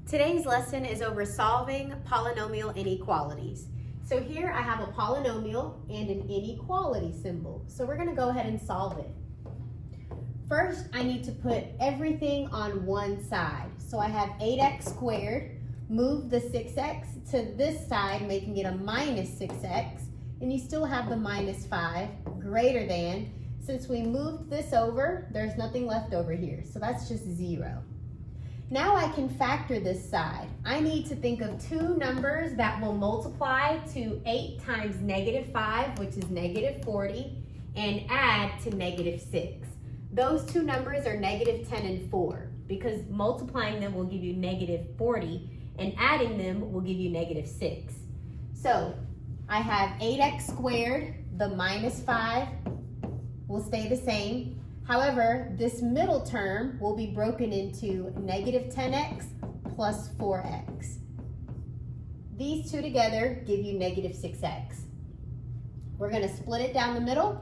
Today's lesson is over solving polynomial inequalities. So here I have a polynomial and an inequality symbol. So we're going to go ahead and solve it. First, I need to put everything on one side. So I have 8x squared, move the 6x to this side, making it a minus 6x, and you still have the minus 5 greater than. Since we moved this over, there's nothing left over here, so that's just 0. Now I can factor this side. I need to think of two numbers that will multiply to 8 times -5, which is -40, and add to -6. Those two numbers are -10 and 4, because multiplying them will give you -40, and adding them will give you -6. So I have 8x squared, the minus 5 will stay the same. However, this middle term will be broken into -10x plus 4x. These two together give you -6x. We're going to split it down the middle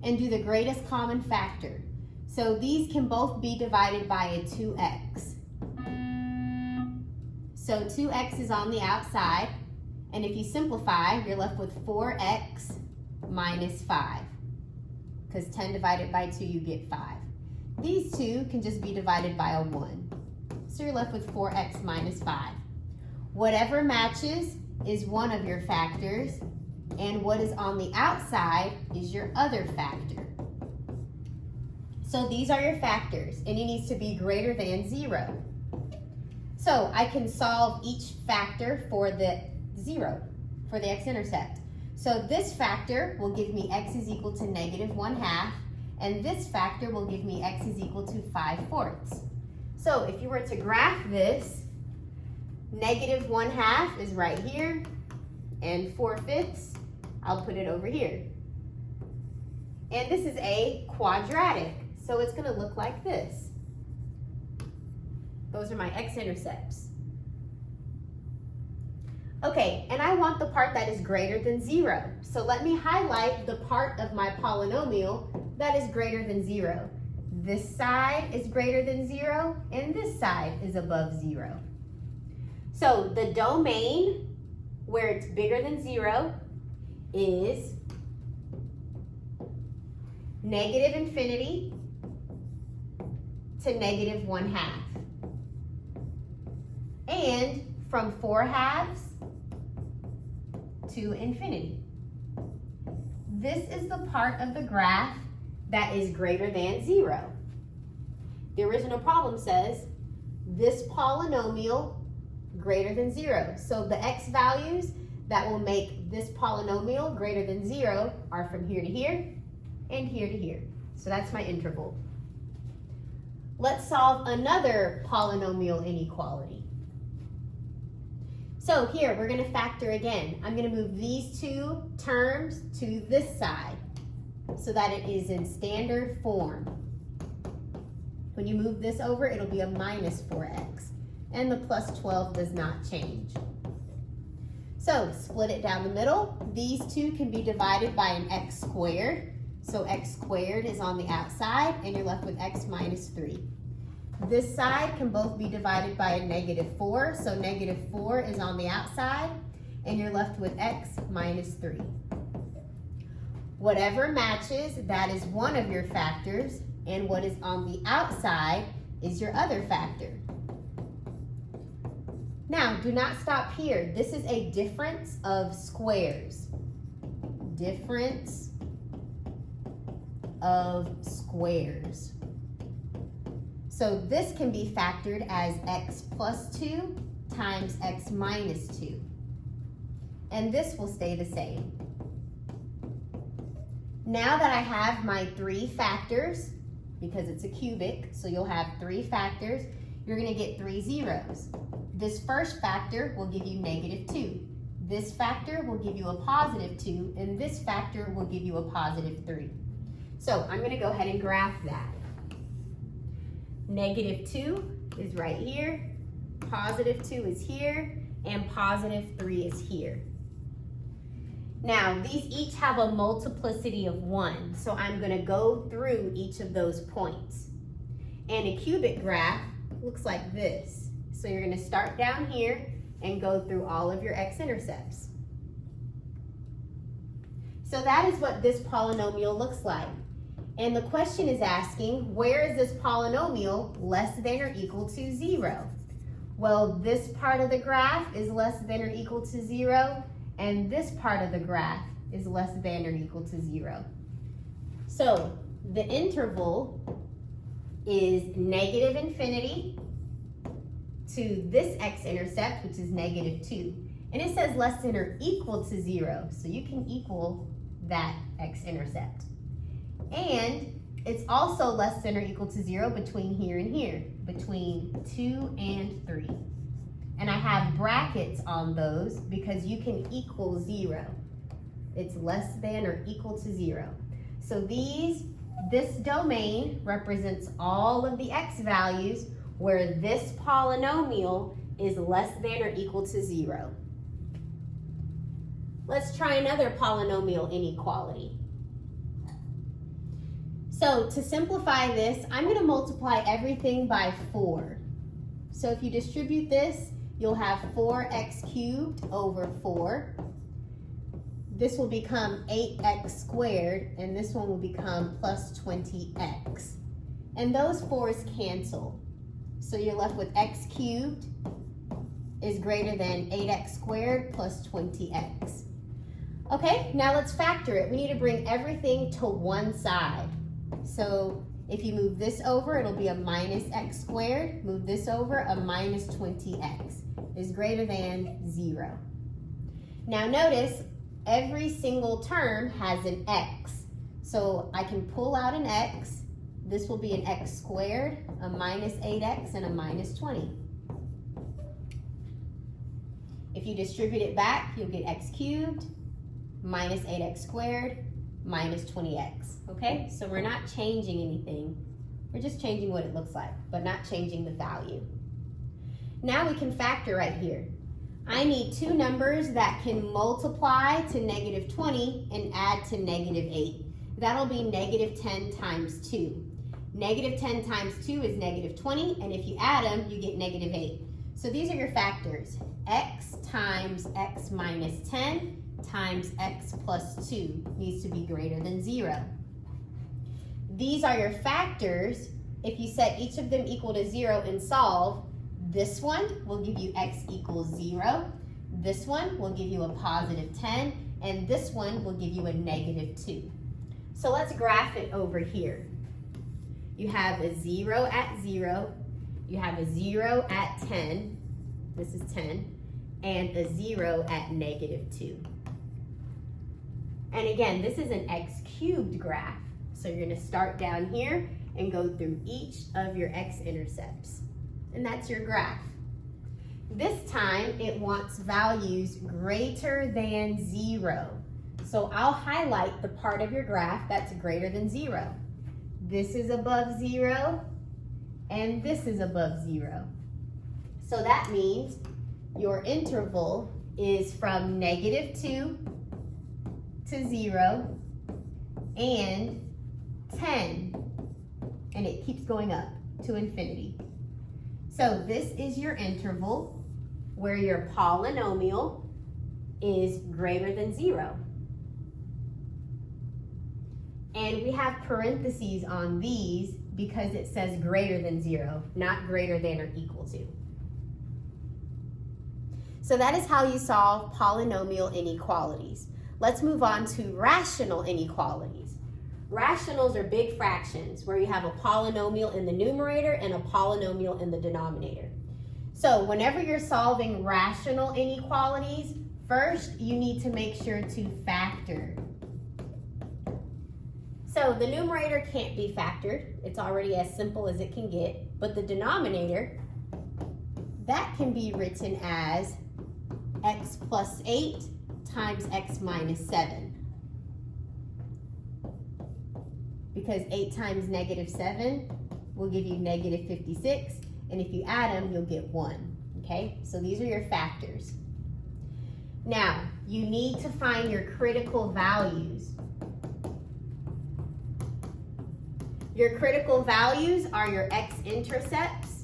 and do the greatest common factor. So these can both be divided by a 2x. So 2x is on the outside, and if you simplify, you're left with 4x minus 5. Because 10 divided by 2, you get 5. These two can just be divided by a 1. So you're left with 4x minus 5. Whatever matches is one of your factors, and what is on the outside is your other factor. So these are your factors, and it needs to be greater than 0. So I can solve each factor for the 0, for the x-intercept. So this factor will give me x is equal to -1/2, and this factor will give me x is equal to 5/4. So if you were to graph this, -1/2 is right here, and 4/5, I'll put it over here. And this is a quadratic, so it's going to look like this. Those are my x-intercepts. Okay, and I want the part that is greater than 0. So let me highlight the part of my polynomial that is greater than 0. This side is greater than 0, and this side is above 0. So the domain where it's bigger than 0 is -infinity to -1/2. And from 4/2 to infinity. This is the part of the graph that is greater than 0. The original problem says this polynomial greater than 0. So the x values that will make this polynomial greater than 0 are from here to here and here to here. So that's my interval. Let's solve another polynomial inequality. So here, we're going to factor again. I'm going to move these two terms to this side so that it is in standard form. When you move this over, it'll be a -4x, and the plus 12 does not change. So split it down the middle. These two can be divided by an x squared. So x squared is on the outside, and you're left with x minus 3. This side can both be divided by a -4, so -4 is on the outside, and you're left with x minus 3. Whatever matches, that is one of your factors, and what is on the outside is your other factor. Now, do not stop here. This is a difference of squares. Difference of squares. So this can be factored as x plus 2 times x minus 2. And this will stay the same. Now that I have my 3 factors, because it's a cubic, so you'll have 3 factors, you're going to get 3 zeros. This first factor will give you -2. This factor will give you a +2, and this factor will give you a +3. So I'm going to go ahead and graph that. -2 is right here, +2 is here, and +3 is here. Now, these each have a multiplicity of 1, so I'm going to go through each of those points. And a cubic graph looks like this. So you're going to start down here and go through all of your x-intercepts. So that is what this polynomial looks like. And the question is asking, where is this polynomial less than or equal to 0? Well, this part of the graph is less than or equal to 0, and this part of the graph is less than or equal to 0. So the interval is negative infinity to this x-intercept, which is negative 2. And it says less than or equal to 0, so you can equal that x-intercept. And it's also less than or equal to 0 between here and here, between 2 and 3. And I have brackets on those because you can equal 0. It's less than or equal to 0. So this domain represents all of the x values where this polynomial is less than or equal to 0. Let's try another polynomial inequality. So to simplify this, I'm going to multiply everything by 4. So if you distribute this, you'll have 4x cubed over 4. This will become 8x squared, and this one will become plus 20x. And those 4's cancel. So you're left with x cubed is greater than 8x squared plus 20x. Okay, now let's factor it. We need to bring everything to one side. So if you move this over, it'll be a minus x squared. Move this over, a minus 20x is greater than 0. Now notice every single term has an x. So I can pull out an x. This will be an x squared, a minus 8x, and a minus 20. If you distribute it back, you'll get x cubed, minus 8x squared, minus 20x, okay? So we're not changing anything. We're just changing what it looks like, but not changing the value. Now we can factor right here. I need two numbers that can multiply to negative 20 and add to negative 8. That'll be negative 10 times 2. Negative 10 times 2 is negative 20, and if you add them, you get negative 8. So these are your factors. X times x minus 10 times x plus 2 needs to be greater than 0. These are your factors. If you set each of them equal to 0 and solve, this one will give you x equals 0. This one will give you a positive 10, and this one will give you a negative 2. So let's graph it over here. You have a 0 at 0, you have a 0 at 10, this is 10, and a 0 at negative 2. And again, this is an x cubed graph. So you're going to start down here and go through each of your x-intercepts. And that's your graph. This time, it wants values greater than 0. So I'll highlight the part of your graph that's greater than 0. This is above 0, and this is above 0. So that means your interval is from negative 2 to 0 and 10, and it keeps going up to infinity. So this is your interval where your polynomial is greater than 0. And we have parentheses on these because it says greater than 0, not greater than or equal to. So that is how you solve polynomial inequalities. Let's move on to rational inequalities. Rationals are big fractions where you have a polynomial in the numerator and a polynomial in the denominator. So whenever you're solving rational inequalities, first you need to make sure to factor. So the numerator can't be factored. It's already as simple as it can get. But the denominator, that can be written as x plus 8 times x minus 7. Because 8 times negative 7 will give you negative 56. And if you add them, you'll get 1. Okay? So these are your factors. Now, you need to find your critical values. Your critical values are your x-intercepts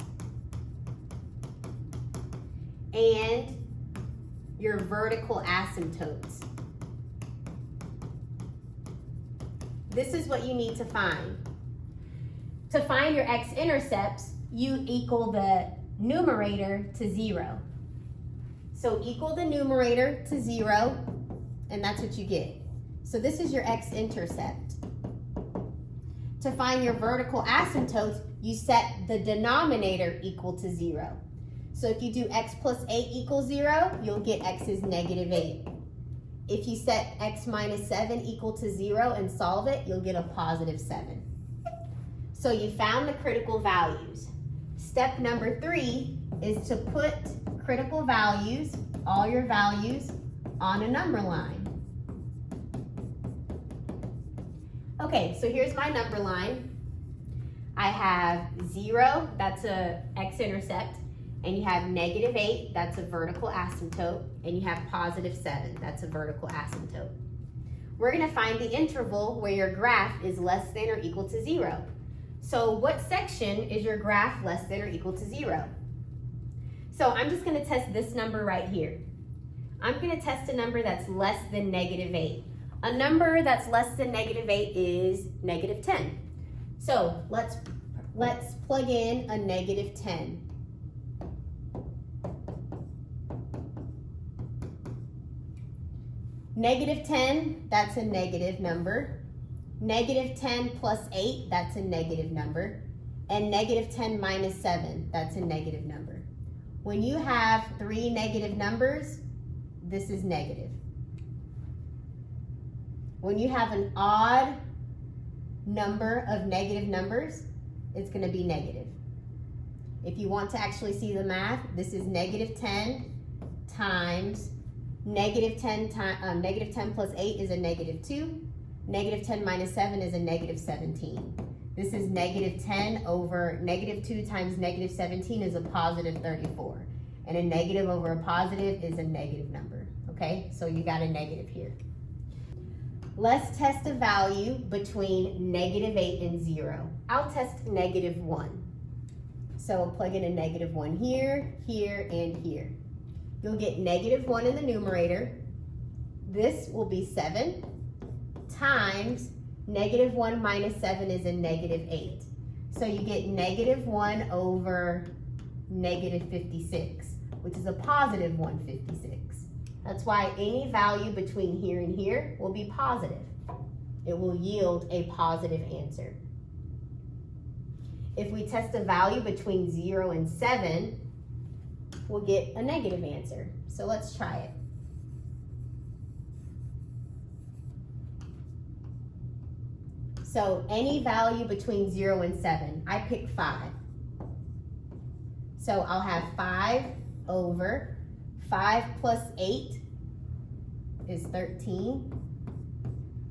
and your vertical asymptotes. This is what you need to find. To find your x-intercepts, you equal the numerator to 0. So equal the numerator to 0, and that's what you get. So this is your x-intercept. To find your vertical asymptotes, you set the denominator equal to 0. So if you do x plus 8 equals 0, you'll get x is negative 8. If you set x minus 7 equal to 0 and solve it, you'll get a positive 7. So you found the critical values. Step number 3 is to put critical values, all your values, on a number line. Okay, so here's my number line. I have 0, that's a x-intercept, and you have negative 8, that's a vertical asymptote, and you have positive 7, that's a vertical asymptote. We're gonna find the interval where your graph is less than or equal to 0. So what section is your graph less than or equal to 0? So I'm just gonna test this number right here. I'm gonna test a number that's less than negative 8. A number that's less than negative 8 is negative 10. So let's plug in a negative 10. Negative 10, that's a negative number. Negative 10 plus 8, that's a negative number. And negative 10 minus 7, that's a negative number. When you have 3 negative numbers, this is negative. When you have an odd number of negative numbers, it's going to be negative. If you want to actually see the math, this is negative 10 times negative 10 plus 8 is a negative 2. Negative 10 minus 7 is a negative 17. This is negative 10 over negative 2 times negative 17 is a positive 34. And a negative over a positive is a negative number. Okay, so you got a negative here. Let's test a value between negative 8 and 0. I'll test negative 1. So we'll plug in a negative 1 here, here, and here. You'll get negative 1 in the numerator. This will be 7 times negative 1 minus 7 is a negative 8. So you get negative 1 over negative 56, which is a positive 156. That's why any value between here and here will be positive. It will yield a positive answer. If we test a value between 0 and 7, we'll get a negative answer. So let's try it. So any value between 0 and 7, I pick 5. So I'll have 5 over 5 plus 8 is 13,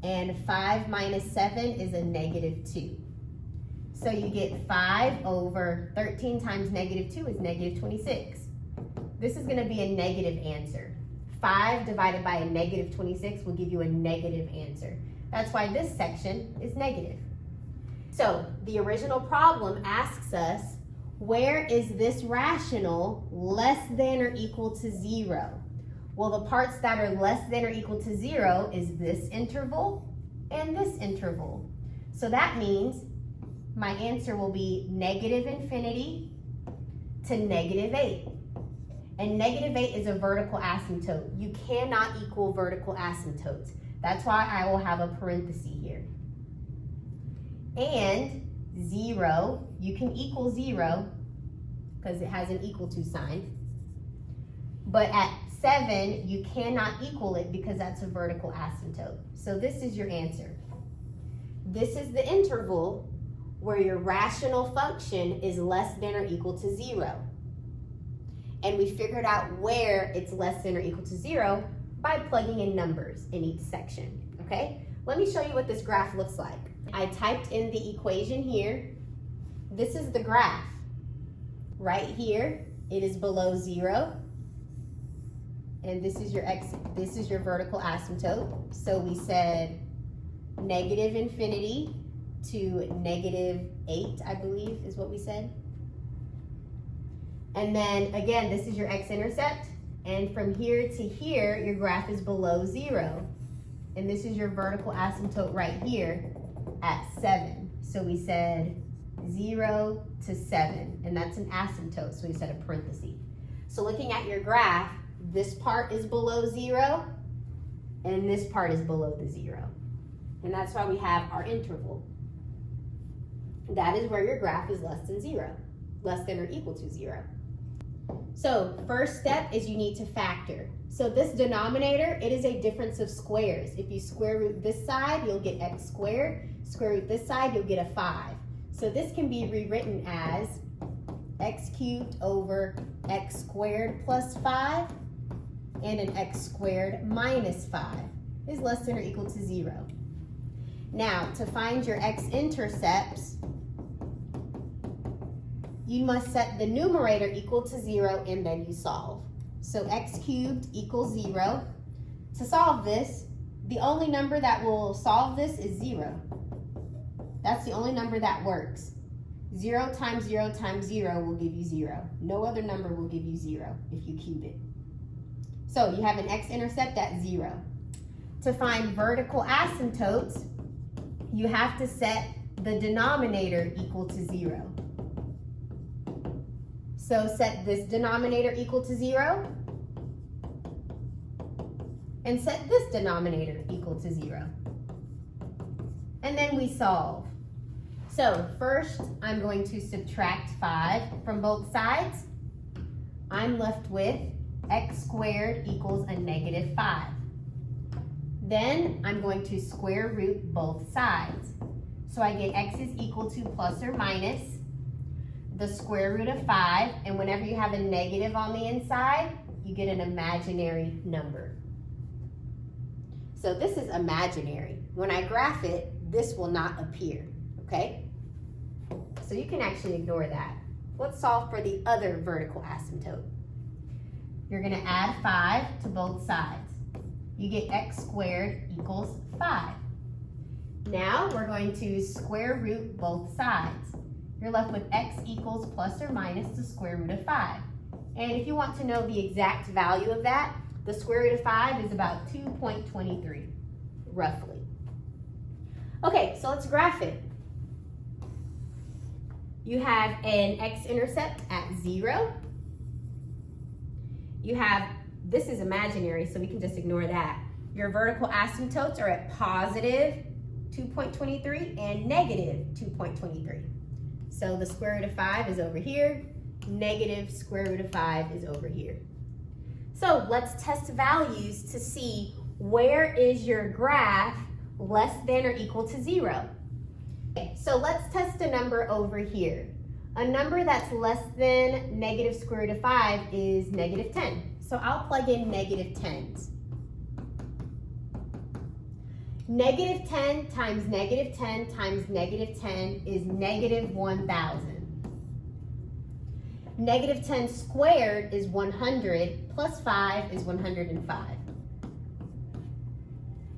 and 5 minus 7 is a negative 2. So you get 5 over 13 times negative 2 is negative 26. This is going to be a negative answer. 5 divided by a negative 26 will give you a negative answer. That's why this section is negative. So the original problem asks us, where is this rational less than or equal to 0? Well, the parts that are less than or equal to 0 is this interval and this interval. So that means my answer will be negative infinity to negative 8. And negative 8 is a vertical asymptote. You cannot equal vertical asymptotes. That's why I will have a parenthesis here. And 0, you can equal 0 because it has an equal to sign. But at 7, you cannot equal it because that's a vertical asymptote. So this is your answer. This is the interval where your rational function is less than or equal to 0. And we figured out where it's less than or equal to 0 by plugging in numbers in each section, okay? Let me show you what this graph looks like. I typed in the equation here. This is the graph. Right here, it is below 0. And this is your vertical asymptote. So we said negative infinity to negative 8, I believe is what we said. And then again, this is your x-intercept. And from here to here, your graph is below 0. And this is your vertical asymptote right here at 7. So we said 0 to 7, and that's an asymptote, so we said a parenthesis. So looking at your graph, this part is below 0, and this part is below the 0. And that's why we have our interval. That is where your graph is less than 0, less than or equal to 0. So first step is you need to factor. So this denominator, it is a difference of squares. If you square root this side, you'll get x squared. Square root this side, you'll get a 5. So this can be rewritten as x cubed over x squared plus 5 and an x squared minus 5 is less than or equal to 0. Now, to find your x-intercepts, you must set the numerator equal to 0 and then you solve. So x cubed equals 0. To solve this, the only number that will solve this is 0. That's the only number that works. 0 times 0 times 0 will give you 0. No other number will give you 0 if you cube it. So you have an x-intercept at 0. To find vertical asymptotes, you have to set the denominator equal to 0. So set this denominator equal to 0 and set this denominator equal to 0. And then we solve. So first, I'm going to subtract 5 from both sides. I'm left with x squared equals a negative 5. Then I'm going to square root both sides. So I get x is equal to plus or minus the square root of 5. And whenever you have a negative on the inside, you get an imaginary number. So this is imaginary. When I graph it, this will not appear, okay? So you can actually ignore that. Let's solve for the other vertical asymptote. You're gonna add 5 to both sides. You get x squared equals 5. Now we're going to square root both sides. You're left with x equals plus or minus the square root of 5. And if you want to know the exact value of that, the square root of 5 is about 2.23, roughly. Okay, so let's graph it. You have an x-intercept at 0. You have, this is imaginary, so we can just ignore that. Your vertical asymptotes are at positive 2.23 and negative 2.23. So the square root of 5 is over here, negative square root of 5 is over here. So let's test values to see where is your graph less than or equal to 0. Okay, so let's test a number over here. A number that's less than negative square root of 5 is negative 10. So I'll plug in negative 10s. Negative 10 times negative 10 times negative 10 is negative 1,000. Negative 10 squared is 100, plus 5 is 105.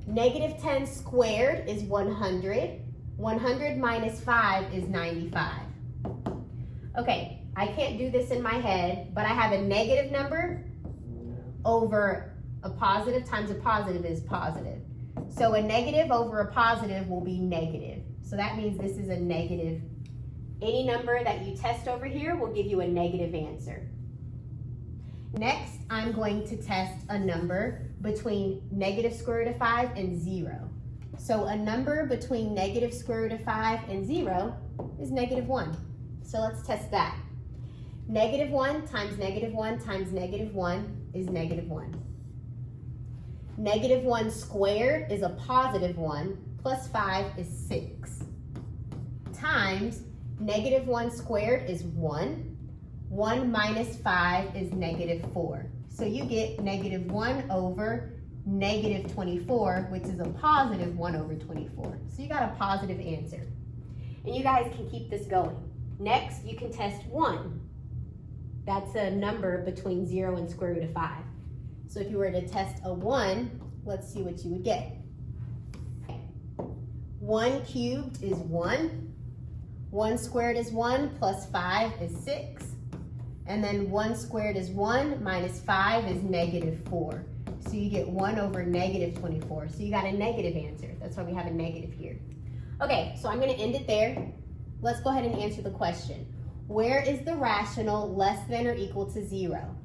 Negative 10 squared is 100. 100 minus 5 is 95. Okay, I can't do this in my head, but I have a negative number over a positive times a positive is positive. So a negative over a positive will be negative. So that means this is a negative. Any number that you test over here will give you a negative answer. Next, I'm going to test a number between negative square root of 5 and 0. So a number between negative square root of 5 and 0 is negative 1. So let's test that. Negative 1 times negative 1 times negative 1 is negative 1. Negative 1 squared is a positive 1, plus 5 is 6. Times negative 1 squared is 1. 1 minus 5 is negative 4. So you get negative 1 over negative 24, which is a positive 1 over 24. So you got a positive answer. And you guys can keep this going. Next, you can test 1. That's a number between 0 and square root of 5. So if you were to test a 1, let's see what you would get. 1 cubed is 1. 1 squared is 1, plus 5 is 6. And then 1 squared is 1, minus 5 is negative 4. So you get 1 over negative 24. So you got a negative answer. That's why we have a negative here. Okay, so I'm going to end it there. Let's go ahead and answer the question. Where is the rational less than or equal to 0?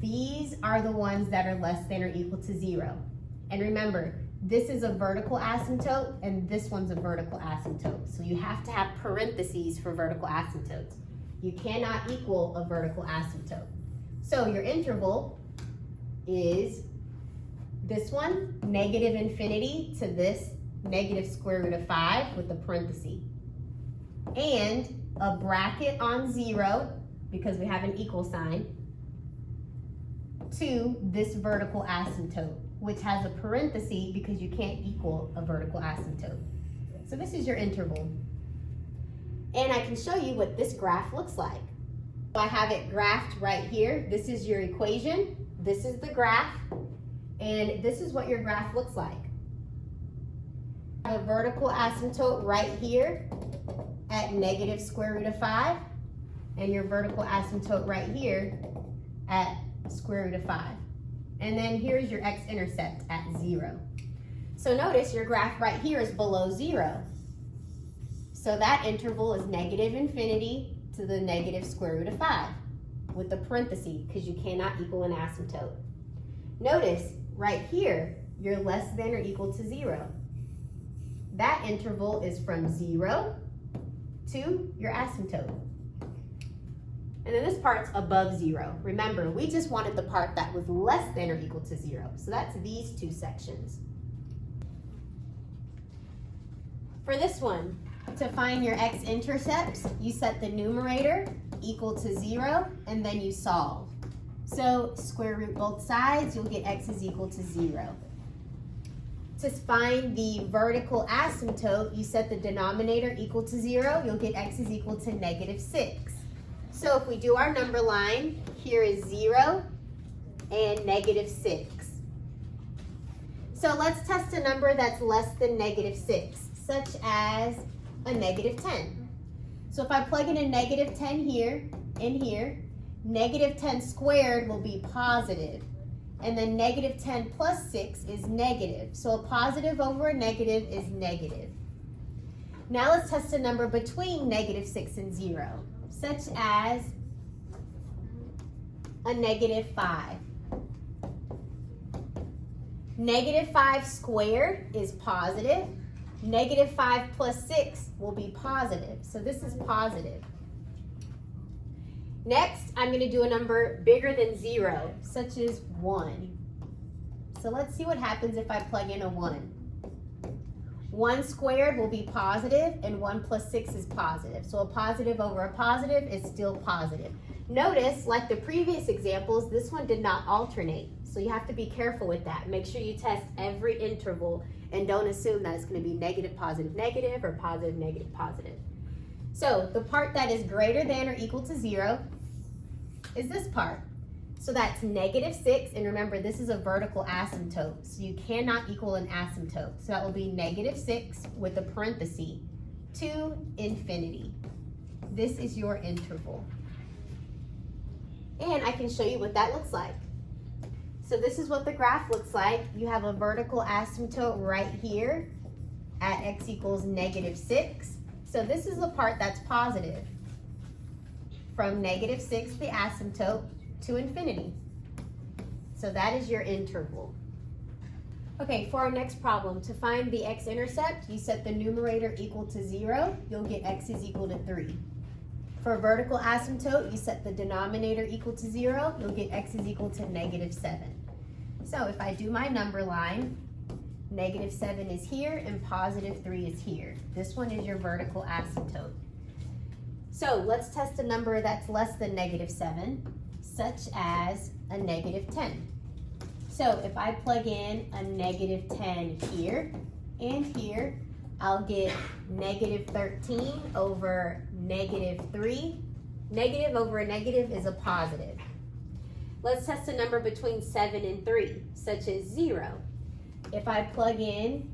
These are the ones that are less than or equal to 0. And remember, this is a vertical asymptote and this one's a vertical asymptote. So you have to have parentheses for vertical asymptotes. You cannot equal a vertical asymptote. So your interval is this one, negative infinity to this negative square root of 5 with a parenthesis. And a bracket on 0, because we have an equal sign, to this vertical asymptote, which has a parenthesis because you can't equal a vertical asymptote. So this is your interval. And I can show you what this graph looks like. So I have it graphed right here. This is your equation. This is the graph. And this is what your graph looks like. I have a vertical asymptote right here at negative square root of 5. And your vertical asymptote right here at square root of 5. And then here's your x-intercept at 0. So notice your graph right here is below 0. So that interval is negative infinity to the negative square root of 5 with the parenthesis because you cannot equal an asymptote. Notice right here, you're less than or equal to 0. That interval is from 0 to your asymptote. And then this part's above 0. Remember, we just wanted the part that was less than or equal to 0. So that's these two sections. For this one, to find your x-intercepts, you set the numerator equal to 0, and then you solve. So square root both sides, you'll get x is equal to 0. To find the vertical asymptote, you set the denominator equal to 0, you'll get x is equal to negative 6. So if we do our number line, here is 0 and negative 6. So let's test a number that's less than negative 6, such as a negative 10. So if I plug in a negative 10 here and here, negative 10 squared will be positive. And then negative 10 plus 6 is negative. So a positive over a negative is negative. Now let's test a number between negative 6 and 0, such as a negative 5. Negative 5 squared is positive. Negative 5 plus 6 will be positive. So this is positive. Next, I'm going to do a number bigger than 0, such as 1. So let's see what happens if I plug in a 1. 1 squared will be positive, and 1 plus 6 is positive. So a positive over a positive is still positive. Notice, like the previous examples, this one did not alternate. So you have to be careful with that. Make sure you test every interval and don't assume that it's going to be negative, positive, negative, or positive, negative, positive. So the part that is greater than or equal to 0 is this part. So that's negative 6, and remember this is a vertical asymptote, so you cannot equal an asymptote. So that will be negative 6 with a parenthesis to infinity. This is your interval. And I can show you what that looks like. So this is what the graph looks like. You have a vertical asymptote right here at x equals negative 6. So this is the part that's positive. From negative 6, the asymptote, to infinity. So that is your interval. Okay, for our next problem, to find the x-intercept, you set the numerator equal to 0, you'll get x is equal to 3. For a vertical asymptote, you set the denominator equal to 0, you'll get x is equal to negative 7. So if I do my number line, negative 7 is here and positive 3 is here. This one is your vertical asymptote. So let's test a number that's less than negative 7, such as a negative 10. So if I plug in a negative 10 here and here, I'll get negative 13 over negative 3. Negative over a negative is a positive. Let's test a number between 7 and 3, such as 0. If I plug in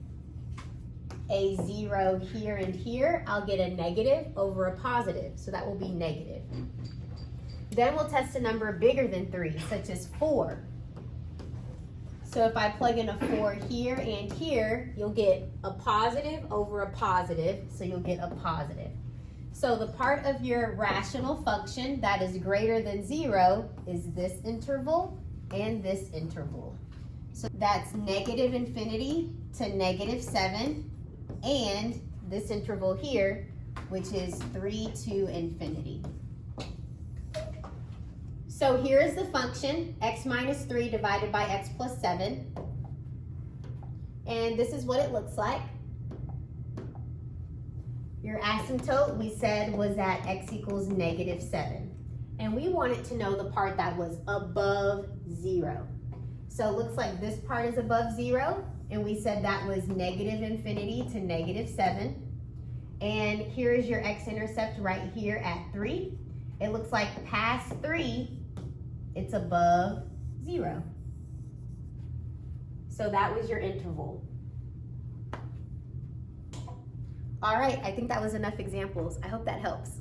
a 0 here and here, I'll get a negative over a positive, so that will be negative. Then we'll test a number bigger than 3, such as 4. So if I plug in a 4 here and here, you'll get a positive over a positive, so you'll get a positive. So the part of your rational function that is greater than 0 is this interval and this interval. So that's negative infinity to negative 7, and this interval here, which is 3 to infinity. So here is the function, x minus 3 divided by x plus 7. And this is what it looks like. Your asymptote, we said, was at x equals negative 7. And we wanted to know the part that was above 0. So it looks like this part is above 0. And we said that was negative infinity to negative 7. And here is your x-intercept right here at 3. It looks like past 3, it's above 0. So that was your interval. All right, I think that was enough examples. I hope that helps.